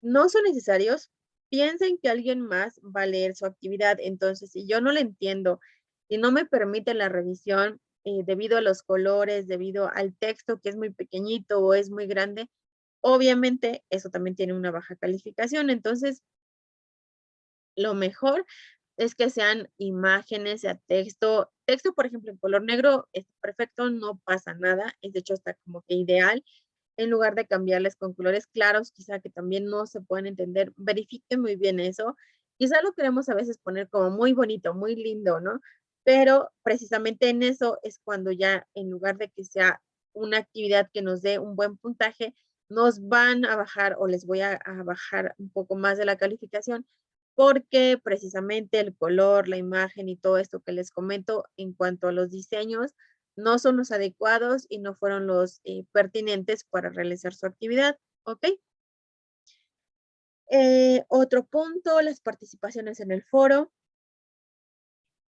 no son necesarios. Piensen que alguien más va a leer su actividad. Entonces, si yo no le entiendo, si no me permite la revisión debido a los colores, debido al texto que es muy pequeñito o es muy grande, obviamente eso también tiene una baja calificación. Entonces, lo mejor es que sean imágenes, sea texto. Texto, por ejemplo, en color negro es perfecto, no pasa nada. Es de hecho está como que ideal en lugar de cambiarles con colores claros, quizá que también no se pueden entender, verifiquen muy bien eso. Quizá lo queremos a veces poner como muy bonito, muy lindo, ¿no? Pero precisamente en eso es cuando ya en lugar de que sea una actividad que nos dé un buen puntaje, nos van a bajar o les voy a bajar un poco más de la calificación porque precisamente el color, la imagen y todo esto que les comento en cuanto a los diseños no son los adecuados y no fueron los pertinentes para realizar su actividad, ¿ok? Otro punto, las participaciones en el foro.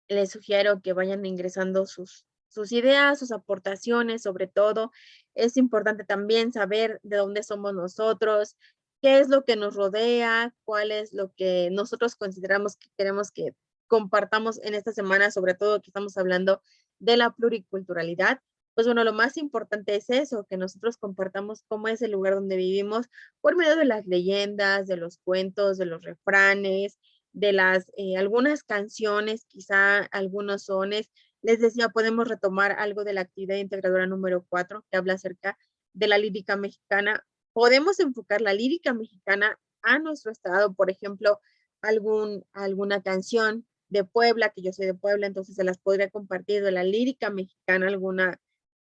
Les sugiero que vayan ingresando sus ideas, sus aportaciones, sobre todo. Es importante también saber de dónde somos nosotros, qué es lo que nos rodea, cuál es lo que nosotros consideramos que queremos que compartamos en esta semana, sobre todo que estamos hablando de la pluriculturalidad. Pues bueno, lo más importante es eso, que nosotros compartamos cómo es el lugar donde vivimos por medio de las leyendas, de los cuentos, de los refranes, de las algunas canciones, quizá algunos sones. Les decía, podemos retomar algo de la actividad integradora número 4 que habla acerca de la lírica mexicana. Podemos enfocar la lírica mexicana a nuestro estado, por ejemplo, alguna canción de Puebla, que yo soy de Puebla, entonces se las podría compartir de la lírica mexicana,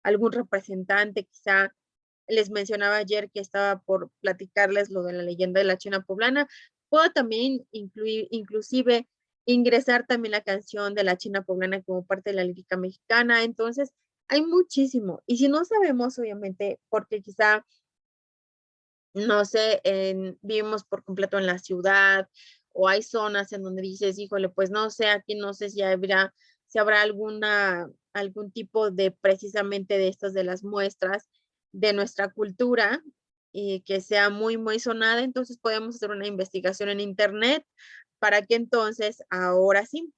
algún representante, quizá les mencionaba ayer que estaba por platicarles lo de la leyenda de la China poblana. Puedo también incluir, inclusive, ingresar también la canción de la China poblana como parte de la lírica mexicana. Entonces, hay muchísimo. Y si no sabemos, obviamente, porque quizá, no sé, vivimos por completo en la ciudad o hay zonas en donde dices, híjole, pues no sé, aquí no sé si habrá algún tipo de precisamente de estas de las muestras de nuestra cultura y que sea muy, muy sonada, entonces podemos hacer una investigación en internet para que entonces, ahora sí,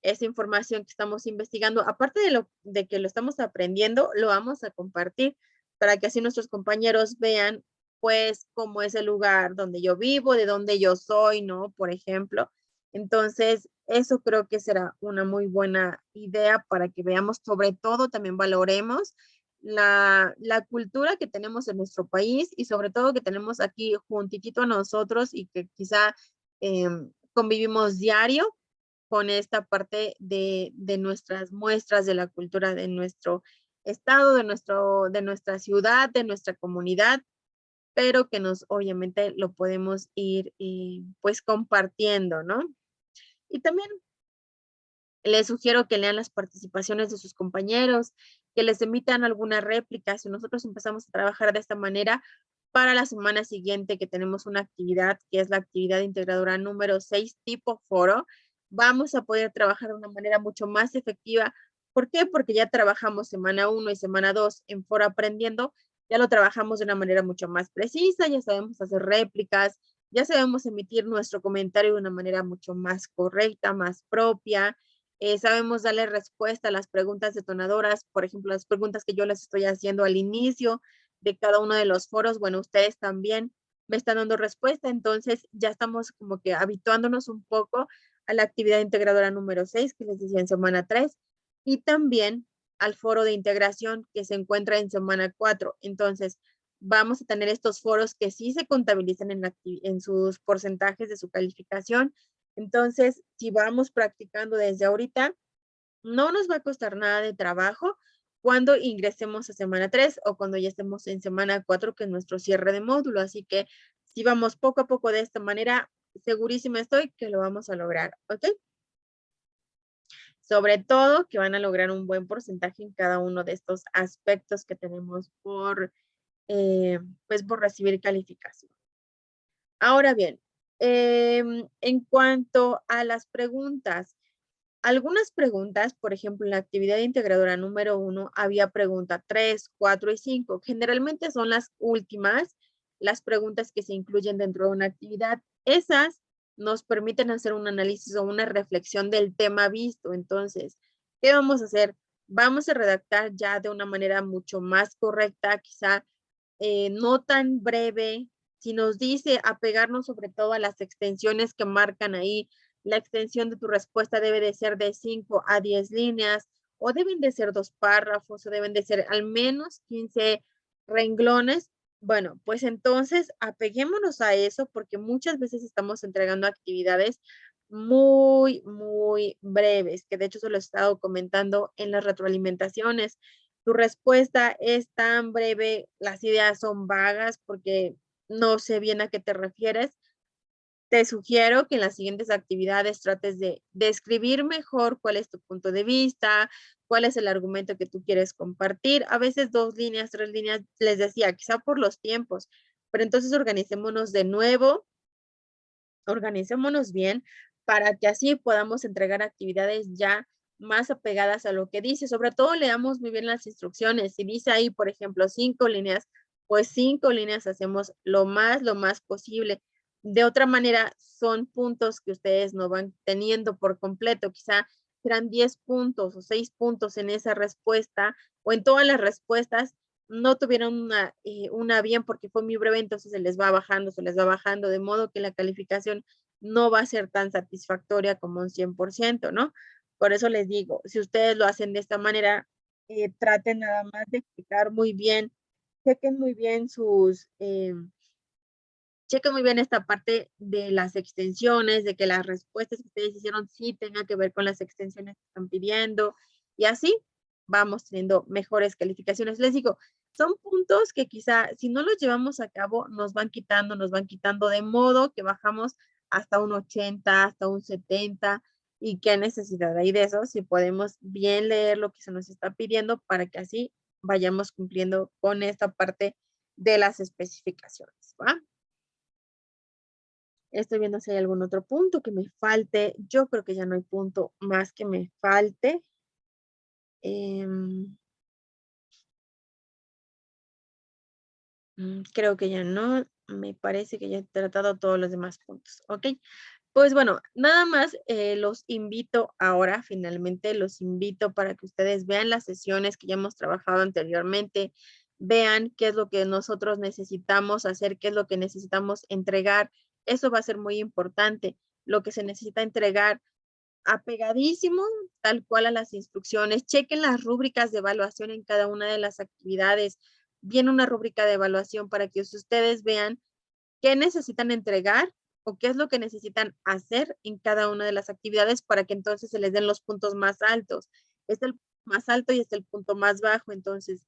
esa información que estamos investigando, aparte de que lo estamos aprendiendo, lo vamos a compartir para que así nuestros compañeros vean pues cómo es el lugar donde yo vivo, de donde yo soy, ¿no? Por ejemplo. Entonces, eso creo que será una muy buena idea para que veamos, sobre todo también valoremos la cultura que tenemos en nuestro país y sobre todo que tenemos aquí juntitito a nosotros y que quizá convivimos diario con esta parte de nuestras muestras de la cultura de nuestro estado, de nuestra ciudad, de nuestra comunidad, pero que nos obviamente lo podemos ir pues compartiendo, ¿no? Y también les sugiero que lean las participaciones de sus compañeros, que les emitan alguna réplica. Si nosotros empezamos a trabajar de esta manera, para la semana siguiente que tenemos una actividad que es la actividad integradora número 6 tipo foro, vamos a poder trabajar de una manera mucho más efectiva. ¿Por qué? Porque ya trabajamos semana 1 y semana 2 en foro aprendiendo, ya lo trabajamos de una manera mucho más precisa, ya sabemos hacer réplicas, ya sabemos emitir nuestro comentario de una manera mucho más correcta, más propia. Sabemos darle respuesta a las preguntas detonadoras, por ejemplo, las preguntas que yo les estoy haciendo al inicio de cada uno de los foros. Bueno, ustedes también me están dando respuesta, entonces ya estamos como que habituándonos un poco a la actividad integradora número 6 que les decía en semana 3 y también al foro de integración que se encuentra en semana 4. Entonces, vamos a tener estos foros que sí se contabilizan en sus porcentajes de su calificación. Entonces, si vamos practicando desde ahorita, no nos va a costar nada de trabajo cuando ingresemos a semana 3 o cuando ya estemos en semana 4, que es nuestro cierre de módulo. Así que si vamos poco a poco de esta manera, segurísima estoy que lo vamos a lograr, ¿ok? Sobre todo que van a lograr un buen porcentaje en cada uno de estos aspectos que tenemos pues por recibir calificación. Ahora bien, en cuanto a las preguntas, algunas preguntas, por ejemplo, en la actividad integradora número 1, había pregunta 3, 4 y 5. Generalmente son las últimas, las preguntas que se incluyen dentro de una actividad. Esas nos permiten hacer un análisis o una reflexión del tema visto. Entonces, ¿qué vamos a hacer? Vamos a redactar ya de una manera mucho más correcta, quizá no tan breve. Si nos dice apegarnos sobre todo a las extensiones que marcan ahí, la extensión de tu respuesta debe de ser de 5 a 10 líneas, o deben de ser 2 párrafos, o deben de ser al menos 15 renglones. Bueno, pues entonces apeguémonos a eso porque muchas veces estamos entregando actividades muy breves, que de hecho se lo he estado comentando en las retroalimentaciones. Tu respuesta es tan breve, las ideas son vagas porque no sé bien a qué te refieres. Te sugiero que en las siguientes actividades trates de describir mejor cuál es tu punto de vista, cuál es el argumento que tú quieres compartir. A veces 2 líneas, 3 líneas, les decía, quizá por los tiempos, pero entonces organicémonos de nuevo, organicémonos bien para que así podamos entregar actividades ya más apegadas a lo que dice. Sobre todo leamos muy bien las instrucciones. Si dice ahí, por ejemplo, 5 líneas, pues 5 líneas hacemos lo más posible. De otra manera, son puntos que ustedes no van teniendo por completo. Quizá serán 10 puntos o 6 puntos en esa respuesta o en todas las respuestas. No tuvieron una bien porque fue muy breve, entonces se les va bajando, de modo que la calificación no va a ser tan satisfactoria como un 100%, ¿no? Por eso les digo, si ustedes lo hacen de esta manera, traten nada más de explicar muy bien, chequen muy bien chequen muy bien esta parte de las extensiones, de que las respuestas que ustedes hicieron sí tengan que ver con las extensiones que están pidiendo y así vamos teniendo mejores calificaciones. Les digo, son puntos que quizá si no los llevamos a cabo nos van quitando de modo que bajamos hasta un 80, hasta un 70 y qué necesidad hay de eso si podemos bien leer lo que se nos está pidiendo para que así vayamos cumpliendo con esta parte de las especificaciones, ¿va? Estoy viendo si hay algún otro punto que me falte. Yo creo que ya no hay punto más que me falte. Creo que ya no. Me parece que ya he tratado todos los demás puntos. ¿Ok? Pues bueno, nada más los invito ahora, finalmente, los invito para que ustedes vean las sesiones que ya hemos trabajado anteriormente, vean qué es lo que nosotros necesitamos hacer, qué es lo que necesitamos entregar. Eso va a ser muy importante. Lo que se necesita entregar apegadísimo tal cual a las instrucciones. Chequen las rúbricas de evaluación en cada una de las actividades. Viene una rúbrica de evaluación para que ustedes vean qué necesitan entregar o qué es lo que necesitan hacer en cada una de las actividades para que entonces se les den los puntos más altos. Este es el más alto y este es el punto más bajo. Entonces,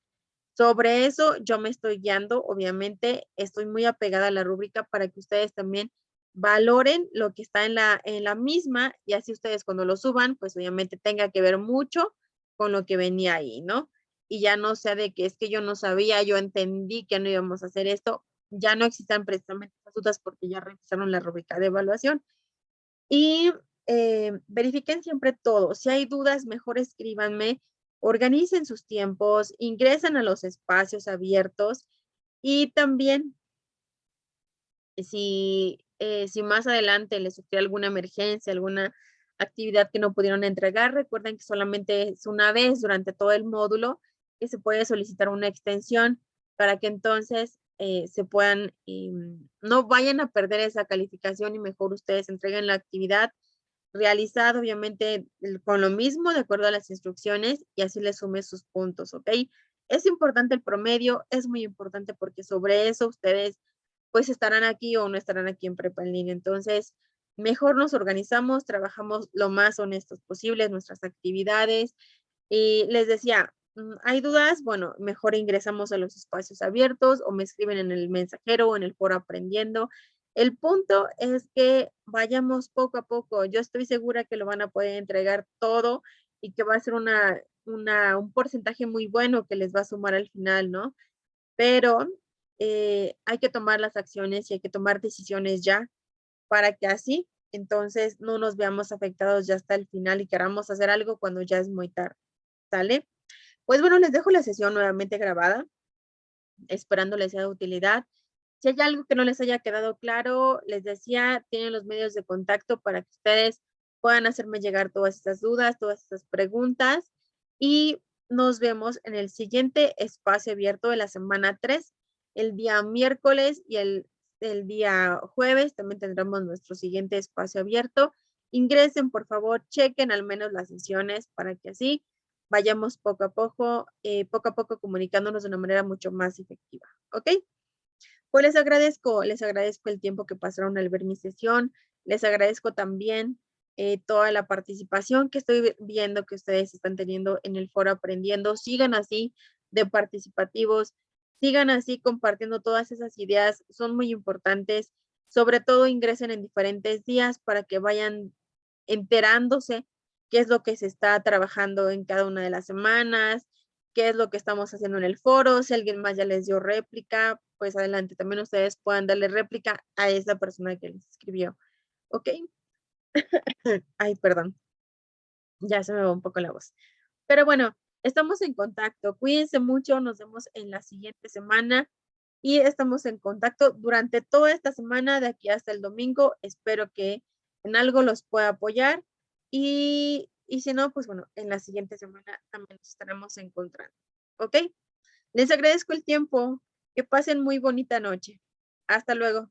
sobre eso yo me estoy guiando. Obviamente, estoy muy apegada a la rúbrica para que ustedes también valoren lo que está en la misma y así ustedes cuando lo suban, pues obviamente tenga que ver mucho con lo que venía ahí, ¿no? Y ya no sea de que es que yo no sabía, yo entendí que no íbamos a hacer esto, ya no existan precisamente esas dudas porque ya revisaron la rúbrica de evaluación. Y verifiquen siempre todo. Si hay dudas, mejor escríbanme, organicen sus tiempos, ingresen a los espacios abiertos y también si más adelante les surgió alguna emergencia, alguna actividad que no pudieron entregar, recuerden que solamente es una vez durante todo el módulo que se puede solicitar una extensión para que entonces se puedan, no vayan a perder esa calificación y mejor ustedes entreguen la actividad realizada, obviamente, con lo mismo, de acuerdo a las instrucciones, y así les sume sus puntos, ¿ok? Es importante el promedio, es muy importante porque sobre eso ustedes pues estarán aquí o no estarán aquí en prepa en línea. Entonces, mejor nos organizamos, trabajamos lo más honestos posibles, nuestras actividades. Y les decía, ¿hay dudas? Bueno, mejor ingresamos a los espacios abiertos o me escriben en el mensajero o en el foro aprendiendo. El punto es que vayamos poco a poco. Yo estoy segura que lo van a poder entregar todo y que va a ser un porcentaje muy bueno que les va a sumar al final, ¿no? Pero hay que tomar las acciones y hay que tomar decisiones ya para que así entonces no nos veamos afectados ya hasta el final y queramos hacer algo cuando ya es muy tarde. ¿Sale? Pues bueno, les dejo la sesión nuevamente grabada, esperando les sea de utilidad. Si hay algo que no les haya quedado claro, les decía, tienen los medios de contacto para que ustedes puedan hacerme llegar todas estas dudas, todas estas preguntas y nos vemos en el siguiente espacio abierto de la semana 3, el día miércoles y el día jueves también tendremos nuestro siguiente espacio abierto. Ingresen, por favor, chequen al menos las sesiones para que así vayamos poco a poco comunicándonos de una manera mucho más efectiva. ¿Ok? Pues les agradezco el tiempo que pasaron al ver mi sesión, les agradezco también toda la participación que estoy viendo que ustedes están teniendo en el foro aprendiendo. Sigan así de participativos, sigan así compartiendo todas esas ideas, son muy importantes. Sobre todo ingresen en diferentes días para que vayan enterándose qué es lo que se está trabajando en cada una de las semanas, qué es lo que estamos haciendo en el foro, si alguien más ya les dio réplica, pues adelante, también ustedes puedan darle réplica a esa persona que les escribió. ¿Ok? Ay, perdón, ya se me va un poco la voz. Pero bueno, estamos en contacto. Cuídense mucho, nos vemos en la siguiente semana y estamos en contacto durante toda esta semana, de aquí hasta el domingo. Espero que en algo los pueda apoyar y si no, pues bueno, en la siguiente semana también nos estaremos encontrando. ¿Ok? Les agradezco el tiempo. Que pasen muy bonita noche. Hasta luego.